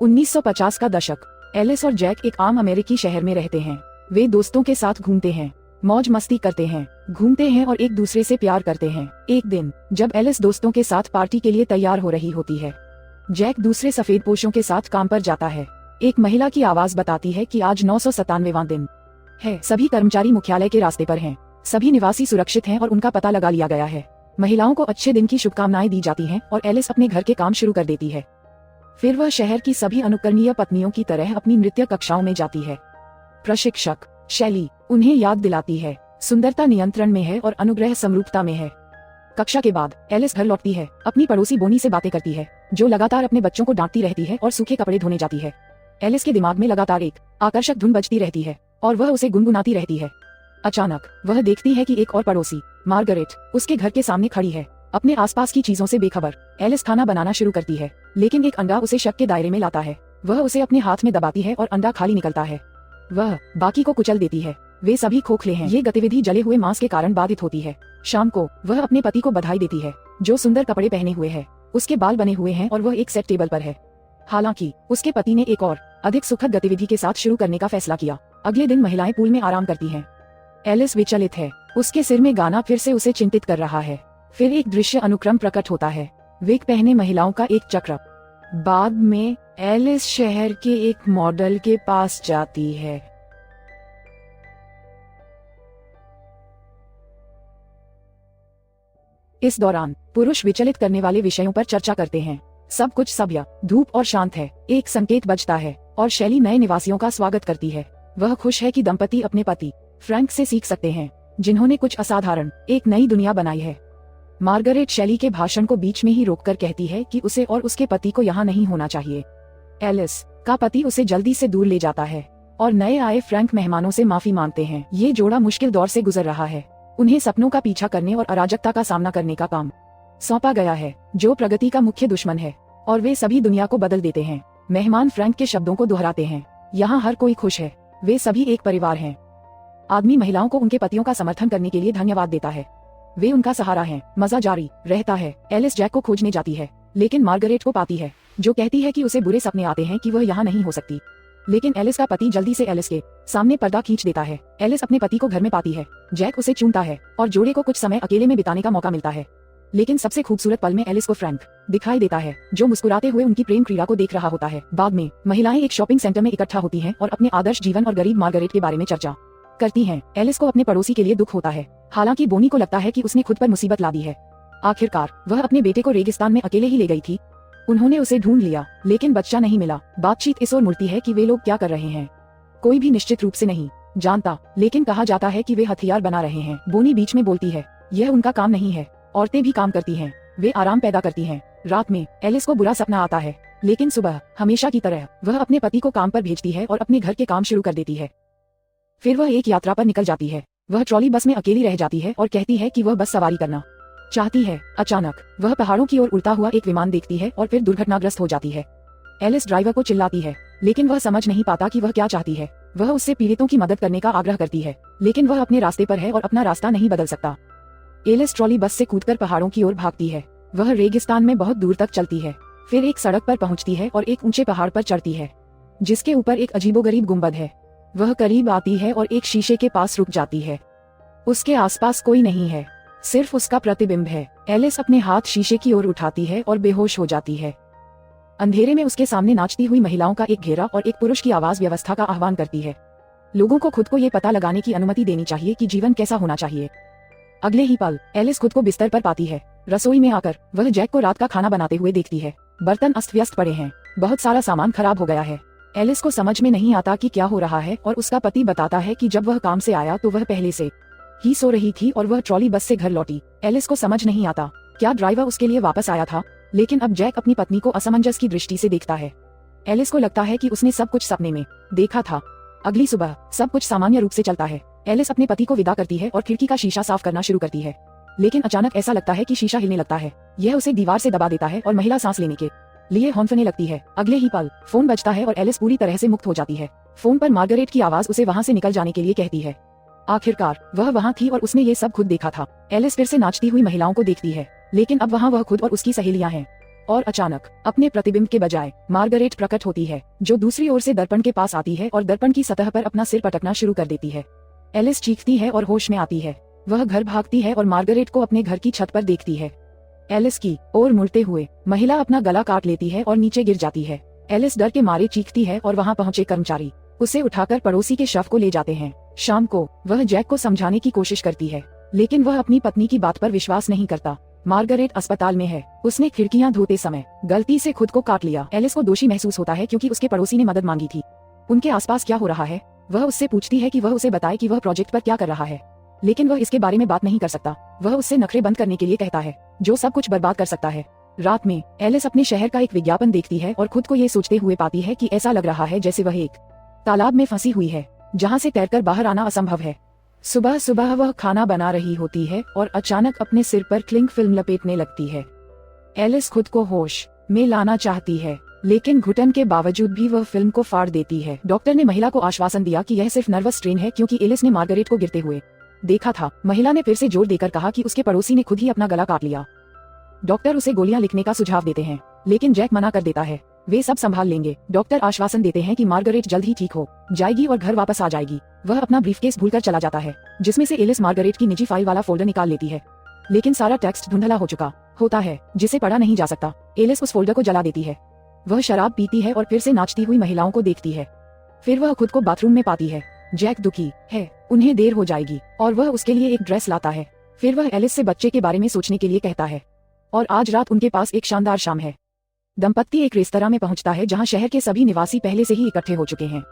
1950 का दशक। एलिस और जैक एक आम अमेरिकी शहर में रहते हैं। वे दोस्तों के साथ घूमते हैं, मौज मस्ती करते हैं, घूमते हैं और एक दूसरे से प्यार करते हैं। एक दिन जब एलिस दोस्तों के साथ पार्टी के लिए तैयार हो रही होती है, जैक दूसरे सफेद पोशों के साथ काम पर जाता है। एक महिला की आवाज बताती है कि आज 997वां दिन है। सभी कर्मचारी मुख्यालय के रास्ते पर हैं। सभी निवासी सुरक्षित हैं और उनका पता लगा लिया गया है। महिलाओं को अच्छे दिन की शुभकामनाएं दी जाती हैं और एलिस अपने घर के काम शुरू कर देती है। फिर वह शहर की सभी अनुकरणीय पत्नियों की तरह अपनी नृत्य कक्षाओं में जाती है। प्रशिक्षक शैली उन्हें याद दिलाती है, सुंदरता नियंत्रण में है और अनुग्रह समरूपता में है। कक्षा के बाद एलिस घर लौटती है, अपनी पड़ोसी बोनी से बातें करती है, जो लगातार अपने बच्चों को डांटती रहती है और सूखे कपड़े धोने जाती है। एलिस के दिमाग में लगातार एक आकर्षक धुन बजती रहती है और वह उसे गुनगुनाती रहती है। अचानक वह देखती है कि एक और पड़ोसी मार्गरेट उसके घर के सामने खड़ी है, अपने आसपास की चीजों से बेखबर। एलिस खाना बनाना शुरू करती है, लेकिन एक अंडा उसे शक के दायरे में लाता है। वह उसे अपने हाथ में दबाती है और अंडा खाली निकलता है। वह बाकी को कुचल देती है। वे सभी खोखले हैं। ये गतिविधि जले हुए मांस के कारण बाधित होती है। शाम को वह अपने पति को बधाई देती है, जो सुंदर कपड़े पहने हुए है, उसके बाल बने हुए हैं और वह एक सेट टेबल पर है। हालांकि उसके पति ने एक और अधिक सुखद गतिविधि के साथ शुरू करने का फैसला किया। अगले दिन महिलाएं पूल में आराम करती हैं। एलिस विचलित है। उसके सिर में गाना फिर से उसे चिंतित कर रहा है। फिर एक दृश्य अनुक्रम प्रकट होता है। विग पहने महिलाओं का एक चक्र। बाद में एलिस शहर के एक मॉडल के पास जाती है। इस दौरान पुरुष विचलित करने वाले विषयों पर चर्चा करते हैं। सब कुछ सभ्य, धूप और शांत है। एक संकेत बजता है और शैली नए निवासियों का स्वागत करती है। वह खुश है कि दंपति अपने पति फ्रैंक से सीख सकते हैं, जिन्होंने कुछ असाधारण एक नई दुनिया बनाई है। मार्गरेट शैली के भाषण को बीच में ही रोककर कहती है कि उसे और उसके पति को यहाँ नहीं होना चाहिए। एलिस का पति उसे जल्दी से दूर ले जाता है और नए आए फ्रैंक मेहमानों से माफी मांगते हैं। ये जोड़ा मुश्किल दौर से गुजर रहा है। उन्हें सपनों का पीछा करने और अराजकता का सामना करने का काम सौंपा गया है, जो प्रगति का मुख्य दुश्मन है, और वे सभी दुनिया को बदल देते हैं। मेहमान फ्रैंक के शब्दों को दोहराते हैं, यहाँ हर कोई खुश है, वे सभी एक परिवार हैं। आदमी महिलाओं को उनके पतियों का समर्थन करने के लिए धन्यवाद देता है। वे उनका सहारा हैं। मजा जारी रहता है। एलिस जैक को खोजने जाती है, लेकिन मार्गरेट को पाती है, जो कहती है कि उसे बुरे सपने आते हैं कि वह यहाँ नहीं हो सकती। लेकिन एलिस का पति जल्दी से एलिस के सामने पर्दा खींच देता है। एलिस अपने पति को घर में पाती है। जैक उसे चूमता है और जोड़े को कुछ समय अकेले में बिताने का मौका मिलता है। लेकिन सबसे खूबसूरत पल में एलिस को फ्रैंक दिखाई देता है, जो मुस्कुराते हुए उनकी प्रेम क्रीड़ा को देख रहा होता है। बाद में महिलाएं एक शॉपिंग सेंटर में इकट्ठा होती हैं और अपने आदर्श जीवन और गरीब मार्गरेट के बारे में चर्चा करती हैं। एलिस को अपने पड़ोसी के लिए दुख होता है, हालांकि बोनी को लगता है कि उसने खुद पर मुसीबत ला दी है। आखिरकार वह अपने बेटे को रेगिस्तान में अकेले ही ले गई थी। उन्होंने उसे ढूंढ लिया, लेकिन बच्चा नहीं मिला। बातचीत इस ओर मुड़ती है कि वे लोग क्या कर रहे हैं। कोई भी निश्चित रूप से नहीं जानता, लेकिन कहा जाता है कि वे हथियार बना रहे हैं। बोनी बीच में बोलती है, यह उनका काम नहीं है, औरतें भी काम करती हैं, वे आराम पैदा करती हैं। रात में एलिस को बुरा सपना आता है, लेकिन सुबह हमेशा की तरह वह अपने पति को काम पर भेजती है और अपने घर के काम शुरू कर देती है। फिर वह एक यात्रा पर निकल जाती है। वह ट्रॉली बस में अकेली रह जाती है और कहती है कि वह बस सवारी करना चाहती है। अचानक वह पहाड़ों की ओर उड़ता हुआ एक विमान देखती है और फिर दुर्घटनाग्रस्त हो जाती है। एलिस ड्राइवर को चिल्लाती है, लेकिन वह समझ नहीं पाता कि वह क्या चाहती है। वह उससे पीड़ितों की मदद करने का आग्रह करती है, लेकिन वह अपने रास्ते पर है और अपना रास्ता नहीं बदल सकता। एलिस ट्रॉली बस से कूदकर पहाड़ों की ओर भागती है। वह रेगिस्तान में बहुत दूर तक चलती है, फिर एक सड़क पर पहुंचती है और एक ऊंचे पहाड़ पर चढ़ती है, जिसके ऊपर एक अजीबोगरीब गुंबद है। वह करीब आती है और एक शीशे के पास रुक जाती है। उसके आसपास कोई नहीं है, सिर्फ उसका प्रतिबिंब है। एलिस अपने हाथ शीशे की ओर उठाती है और बेहोश हो जाती है। अंधेरे में उसके सामने नाचती हुई महिलाओं का एक घेरा और एक पुरुष की आवाज व्यवस्था का आह्वान करती है। लोगों को खुद को ये पता लगाने की अनुमति देनी चाहिए कि जीवन कैसा होना चाहिए। अगले ही पल एलिस खुद को बिस्तर पर पाती है। रसोई में आकर वह जैक को रात का खाना बनाते हुए देखती है। बर्तन अस्त व्यस्त पड़े हैं, बहुत सारा सामान खराब हो गया है। एलिस को समझ में नहीं आता कि क्या हो रहा है और उसका पति बताता है कि जब वह काम से आया तो वह पहले से ही सो रही थी और वह ट्रॉली बस से घर लौटी। एलिस को समझ नहीं आता क्या ड्राइवर उसके लिए वापस आया था, लेकिन अब जैक अपनी पत्नी को असमंजस की दृष्टि से देखता है। एलिस को लगता है कि उसने सब कुछ सपने में देखा था। अगली सुबह सब कुछ सामान्य रूप से चलता है। एलिस अपने पति को विदा करती है और खिड़की का शीशा साफ करना शुरू करती है, लेकिन अचानक ऐसा लगता है कि शीशा हिलने लगता है। यह उसे दीवार से दबा देता है और महिला सांस लेने के लिए हौंफने लगती है। अगले ही पल फोन बजता है और एलिस पूरी तरह से मुक्त हो जाती है। फोन पर मार्गरेट की आवाज उसे वहाँ से निकल जाने के लिए कहती है। आखिरकार वह वहाँ थी और उसने ये सब खुद देखा था। एलिस फिर से नाचती हुई महिलाओं को देखती है, लेकिन अब वहाँ वह खुद और उसकी सहेलियां हैं। और अचानक अपने प्रतिबिंब के बजाय मार्गरेट प्रकट होती है, जो दूसरी ओर से दर्पण के पास आती है और दर्पण की सतह पर अपना सिर पटकना शुरू कर देती है। एलिस चीखती है और होश में आती है। वह घर भागती है और मार्गरेट को अपने घर की छत पर देखती है। एलिस की ओर मुड़ते हुए महिला अपना गला काट लेती है और नीचे गिर जाती है। एलिस डर के मारे चीखती है और वहाँ पहुँचे कर्मचारी उसे उठाकर पड़ोसी के शव को ले जाते हैं। शाम को वह जैक को समझाने की कोशिश करती है, लेकिन वह अपनी पत्नी की बात पर विश्वास नहीं करता। मार्गरेट अस्पताल में है। उसने खिड़कियां धोते समय गलती से खुद को काट लिया। एलिस को दोषी महसूस होता है क्योंकि उसके पड़ोसी ने मदद मांगी थी। उनके आसपास क्या हो रहा है? वह उससे पूछती है कि वह उसे बताए कि वह प्रोजेक्ट पर क्या कर रहा है, लेकिन वह इसके बारे में बात नहीं कर सकता। वह उससे नखरे बंद करने के लिए कहता है, जो सब कुछ बर्बाद कर सकता है। रात में एलिस अपने शहर का एक विज्ञापन देखती है और खुद को ये सोचते हुए पाती है कि ऐसा लग रहा है जैसे वह एक तालाब में फंसी हुई है, जहाँ से तैरकर बाहर आना असंभव है। सुबह सुबह वह खाना बना रही होती है और अचानक अपने सिर पर क्लिंग फिल्म लपेटने लगती है। एलिस खुद को होश में लाना चाहती है, लेकिन घुटन के बावजूद भी वह फिल्म को फाड़ देती है। डॉक्टर ने महिला को आश्वासन दिया कि यह सिर्फ नर्वस स्ट्रेन है, क्योंकि एलिस ने मार्गरेट को गिरते हुए देखा था। महिला ने फिर से जोर देकर कहा कि उसके पड़ोसी ने खुद ही अपना गला काट लिया। डॉक्टर उसे गोलियां लिखने का सुझाव देते हैं, लेकिन जैक मना कर देता है। वे सब संभाल लेंगे। डॉक्टर आश्वासन देते हैं कि मार्गरेट जल्द ही ठीक हो जाएगी और घर वापस आ जाएगी। वह अपना ब्रीफकेस भूलकर चला जाता है, जिसमें से एलिस मार्गरेट की निजी फाइल वाला फोल्डर निकाल लेती है, लेकिन सारा टेक्स्ट धुंधला हो चुका होता है, जिसे पढ़ा नहीं जा सकता। एलिस उस फोल्डर को जला देती है। वह शराब पीती है और फिर से नाचती हुई महिलाओं को देखती है। फिर वह खुद को बाथरूम में पाती है। जैक दुखी है, उन्हें देर हो जाएगी और वह उसके लिए एक ड्रेस लाता है। फिर वह एलिस से बच्चे के बारे में सोचने के लिए कहता है, और आज रात उनके पास एक शानदार शाम है। दंपत्ति एक रेस्तरां में पहुंचता है, जहां शहर के सभी निवासी पहले से ही इकट्ठे हो चुके हैं।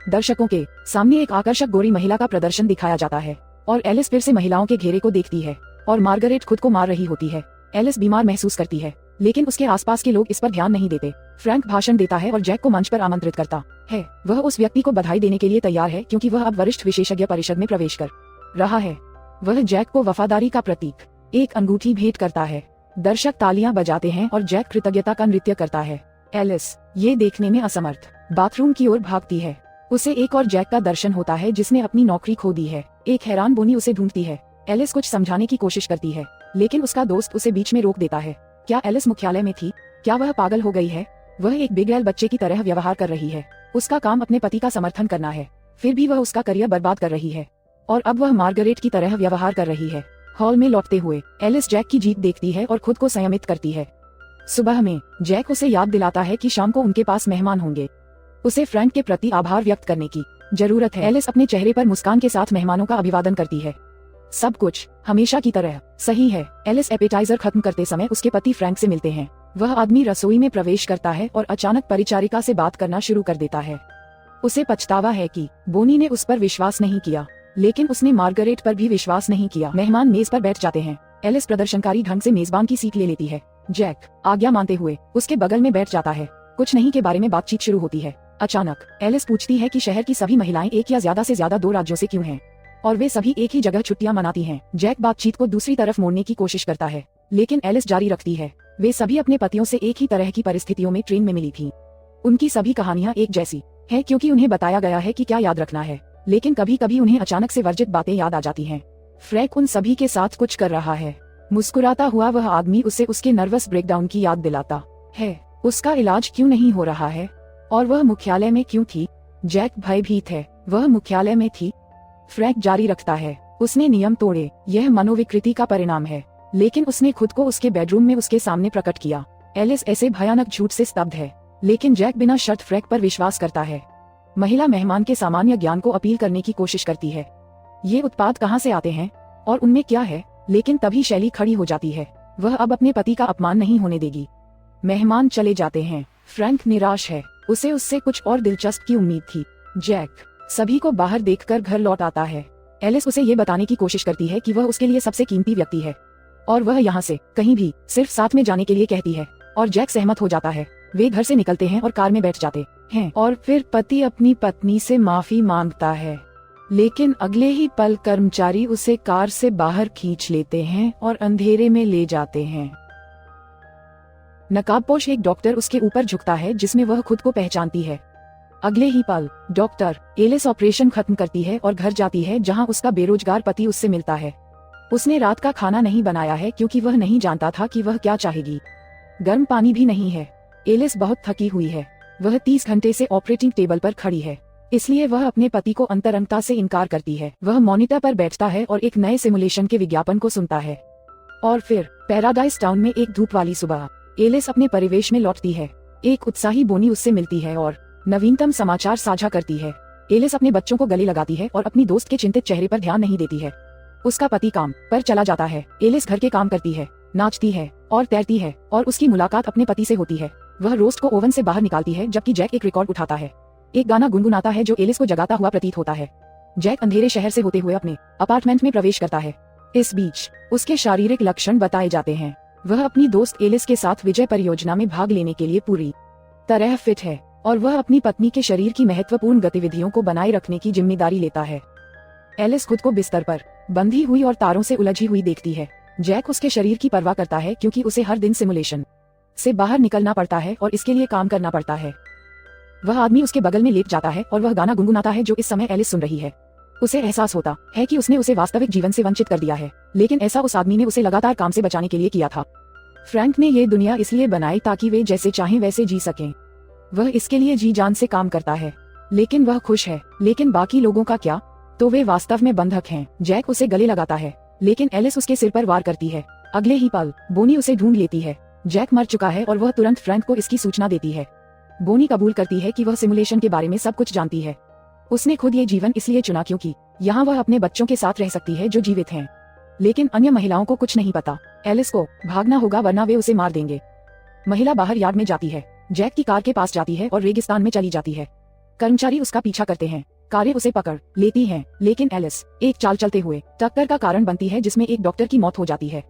दर्शकों के सामने एक आकर्षक गोरी महिला का प्रदर्शन दिखाया जाता है और एलिस फिर से महिलाओं के घेरे को देखती है और मार्गरेट खुद को मार रही होती है। एलिस बीमार महसूस करती है, लेकिन उसके आसपास के लोग इस पर ध्यान नहीं देते। फ्रैंक भाषण देता है और जैक को मंच पर आमंत्रित करता है। वह उस व्यक्ति को बधाई देने के लिए तैयार है, क्योंकि वह अब वरिष्ठ विशेषज्ञ परिषद में प्रवेश कर रहा है। वह जैक को वफादारी का प्रतीक एक अंगूठी भेंट करता है। दर्शक तालियां बजाते हैं और जैक कृतज्ञता का नृत्य करता है। एलिस ये देखने में असमर्थ बाथरूम की ओर भागती है। उसे एक और जैक का दर्शन होता है, जिसने अपनी नौकरी खो दी है। एक हैरान बोनी उसे ढूंढती है। एलिस कुछ समझाने की कोशिश करती है, लेकिन उसका दोस्त उसे बीच में रोक देता है। क्या एलिस मुख्यालय में थी? क्या वह पागल हो गई है? वह एक बिगड़ैल बच्चे की तरह व्यवहार कर रही है। उसका काम अपने पति का समर्थन करना है, फिर भी वह उसका करियर बर्बाद कर रही है, और अब वह मार्गरेट की तरह व्यवहार कर रही है। हॉल में लौटते हुए एलिस जैक की जीत देखती है और खुद को संयमित करती है। सुबह में जैक उसे याद दिलाता है कि शाम को उनके पास मेहमान होंगे। उसे फ्रैंक के प्रति आभार व्यक्त करने की जरूरत है। एलिस अपने चेहरे पर मुस्कान के साथ मेहमानों का अभिवादन करती है। सब कुछ हमेशा की तरह सही है। एलिस एपेटाइजर खत्म करते समय उसके पति फ्रैंक से मिलते हैं। वह आदमी रसोई में प्रवेश करता है और अचानक परिचारिका से बात करना शुरू कर देता है। उसे पछतावा है कि बोनी ने उस पर विश्वास नहीं किया, लेकिन उसने मार्गरेट पर भी विश्वास नहीं किया। मेहमान मेज पर बैठ जाते हैं। एलिस प्रदर्शनकारी ढंग से मेजबान की सीट ले लेती है। जैक आज्ञा मानते हुए उसके बगल में बैठ जाता है। कुछ नहीं के बारे में बातचीत शुरू होती है। अचानक एलिस पूछती है कि शहर की सभी महिलाएं एक या ज्यादा से ज्यादा 2 राज्यों से क्यों हैं, और वे सभी एक ही जगह छुट्टियां मनाती हैं। जैक बातचीत को दूसरी तरफ मोड़ने की कोशिश करता है, लेकिन एलिस जारी रखती है। वे सभी अपने पतियों से एक ही तरह की परिस्थितियों में ट्रेन में मिली थी। उनकी सभी कहानियां एक जैसी है, क्योंकि उन्हें बताया गया है कि क्या याद रखना है, लेकिन कभी कभी उन्हें अचानक से वर्जित बातें याद आ जाती हैं। फ्रैंक उन सभी के साथ कुछ कर रहा है। मुस्कुराता हुआ वह आदमी उसे उसके नर्वस ब्रेकडाउन की याद दिलाता है। उसका इलाज क्यों नहीं हो रहा है, और वह मुख्यालय में क्यों थी? जैक भयभीत है। वह मुख्यालय में थी। फ्रैंक जारी रखता है, उसने नियम तोड़े। यह मनोविकृति का परिणाम है, लेकिन उसने खुद को उसके बेडरूम में उसके सामने प्रकट किया। एलिस ऐसे भयानक झूठ से स्तब्ध है, लेकिन जैक बिना शर्त फ्रैंक पर विश्वास करता है। महिला मेहमान के सामान्य ज्ञान को अपील करने की कोशिश करती है। ये उत्पाद कहाँ से आते हैं और उनमें क्या है? लेकिन तभी शैली खड़ी हो जाती है। वह अब अपने पति का अपमान नहीं होने देगी। मेहमान चले जाते हैं। फ्रैंक निराश है। उसे उससे कुछ और दिलचस्प की उम्मीद थी। जैक सभी को बाहर देखकर घर लौट आता है। एलिस उसे ये बताने की कोशिश करती है कि वह उसके लिए सबसे कीमती व्यक्ति है, और वह यहाँ से कहीं भी सिर्फ साथ में जाने के लिए कहती है, और जैक सहमत हो जाता है। वे घर से निकलते हैं और कार में बैठ जाते हैं, और फिर पति अपनी पत्नी से माफी मांगता है, लेकिन अगले ही पल कर्मचारी उसे कार से बाहर खींच लेते हैं और अंधेरे में ले जाते हैं। नकाबपोश एक डॉक्टर उसके ऊपर झुकता है, जिसमें वह खुद को पहचानती है। अगले ही पल डॉक्टर एलिस ऑपरेशन खत्म करती है और घर जाती है, जहां उसका बेरोजगार पति उससे मिलता है। उसने रात का खाना नहीं बनाया है, क्योंकि वह नहीं जानता था कि वह क्या चाहेगी। गर्म पानी भी नहीं है। एलिस बहुत थकी हुई है। वह 30 घंटे से ऑपरेटिंग टेबल पर खड़ी है, इसलिए वह अपने पति को अंतरंगता से इनकार करती है। वह मॉनिटर पर बैठता है और एक नए सिमुलेशन के विज्ञापन को सुनता है। और फिर पैराडाइज टाउन में एक धूप वाली सुबह एलिस अपने परिवेश में लौटती है। एक उत्साही बोनी उससे मिलती है और नवीनतम समाचार साझा करती है। एलिस अपने बच्चों को गले लगाती है और अपनी दोस्त के चिंतित चेहरे पर ध्यान नहीं देती है। उसका पति काम पर चला जाता है। एलिस घर के काम करती है, नाचती है और तैरती है और उसकी मुलाकात अपने पति से होती है। वह रोस्ट को ओवन से बाहर निकालती है जबकि जैक एक रिकॉर्ड उठाता है। एक गाना गुनगुनाता है जो एलिस को जगाता हुआ प्रतीत होता है। जैक अंधेरे शहर से होते हुए अपने अपार्टमेंट में प्रवेश करता है। इस बीच उसके शारीरिक लक्षण बताए जाते हैं। वह अपनी दोस्त एलिस के साथ विजय परियोजना में भाग लेने के लिए पूरी तरह फिट है और वह अपनी पत्नी के शरीर की महत्वपूर्ण गतिविधियों को बनाए रखने की जिम्मेदारी लेता है। एलिस खुद को बिस्तर पर बंधी हुई और तारों से उलझी हुई देखती है। जैक उसके शरीर की परवाह करता है क्योंकि उसे हर दिन सिमुलेशन से बाहर निकलना पड़ता है और इसके लिए काम करना पड़ता है। वह आदमी उसके बगल में लेट जाता है और वह गाना गुनगुनाता है जो इस समय एलिस सुन रही है। उसे एहसास होता है कि उसने उसे वास्तविक जीवन से वंचित कर दिया है, लेकिन ऐसा उस आदमी ने उसे लगातार काम से बचाने के लिए किया था। फ्रैंक ने ये दुनिया इसलिए बनाई ताकि वे जैसे चाहें वैसे जी सकें। वह इसके लिए जी जान से काम करता है, लेकिन वह खुश है। लेकिन बाकी लोगों का क्या? तो वे वास्तव में बंधक हैं। जैक उसे गले लगाता है, लेकिन एलिस उसके सिर पर वार करती है। अगले ही पल बोनी उसे ढूंढ लेती है। जैक मर चुका है और वह तुरंत फ्रैंक को इसकी सूचना देती है। बोनी कबूल करती है कि वह सिमुलेशन के बारे में सब कुछ जानती है। उसने खुद ये जीवन इसलिए चुना क्योंकि यहाँ वह अपने बच्चों के साथ रह सकती है जो जीवित हैं। लेकिन अन्य महिलाओं को कुछ नहीं पता। एलिस को भागना होगा वरना वे उसे मार देंगे। महिला बाहर यार्ड में जाती है, जैक की कार के पास जाती है और रेगिस्तान में चली जाती है। कर्मचारी उसका पीछा करते हैं, कारें उसे पकड़ लेती हैं, लेकिन एलिस एक चाल चलते हुए टक्कर का कारण बनती है जिसमें एक डॉक्टर की मौत हो जाती है।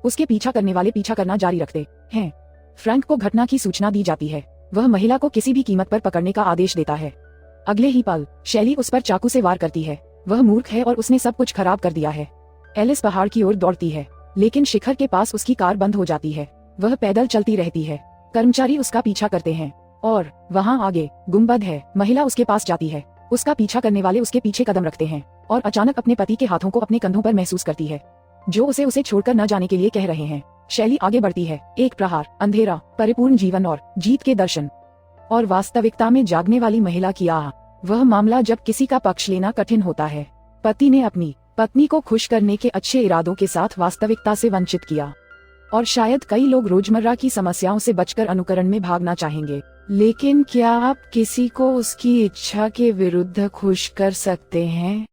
उसके पीछा करने वाले पीछा करना जारी रखते हैं। फ्रैंक को घटना की सूचना दी जाती है। वह महिला को किसी भी कीमत पर पकड़ने का आदेश देता है। अगले ही पल शैली उस पर चाकू से वार करती है। वह मूर्ख है और उसने सब कुछ खराब कर दिया है। एलिस पहाड़ की ओर दौड़ती है, लेकिन शिखर के पास उसकी कार बंद हो जाती है। वह पैदल चलती रहती है। कर्मचारी उसका पीछा करते हैं और वहाँ आगे गुंबद है। महिला उसके पास जाती है। उसका पीछा करने वाले उसके पीछे कदम रखते हैं और अचानक अपने पति के हाथों को अपने कंधों पर महसूस करती है, जो उसे छोड़कर न जाने के लिए कह रहे हैं। शैली आगे बढ़ती है। एक प्रहार, अंधेरा, परिपूर्ण जीवन और जीत के दर्शन। और वास्तविकता में जागने वाली महिला की आह, वह मामला जब किसी का पक्ष लेना कठिन होता है। पति ने अपनी पत्नी को खुश करने के अच्छे इरादों के साथ वास्तविकता से वंचित किया। और शायद कई लोग रोजमर्रा की समस्याओं से बचकर अनुकरण में भागना चाहेंगे, लेकिन क्या आप किसी को उसकी इच्छा के विरुद्ध खुश कर सकते हैं?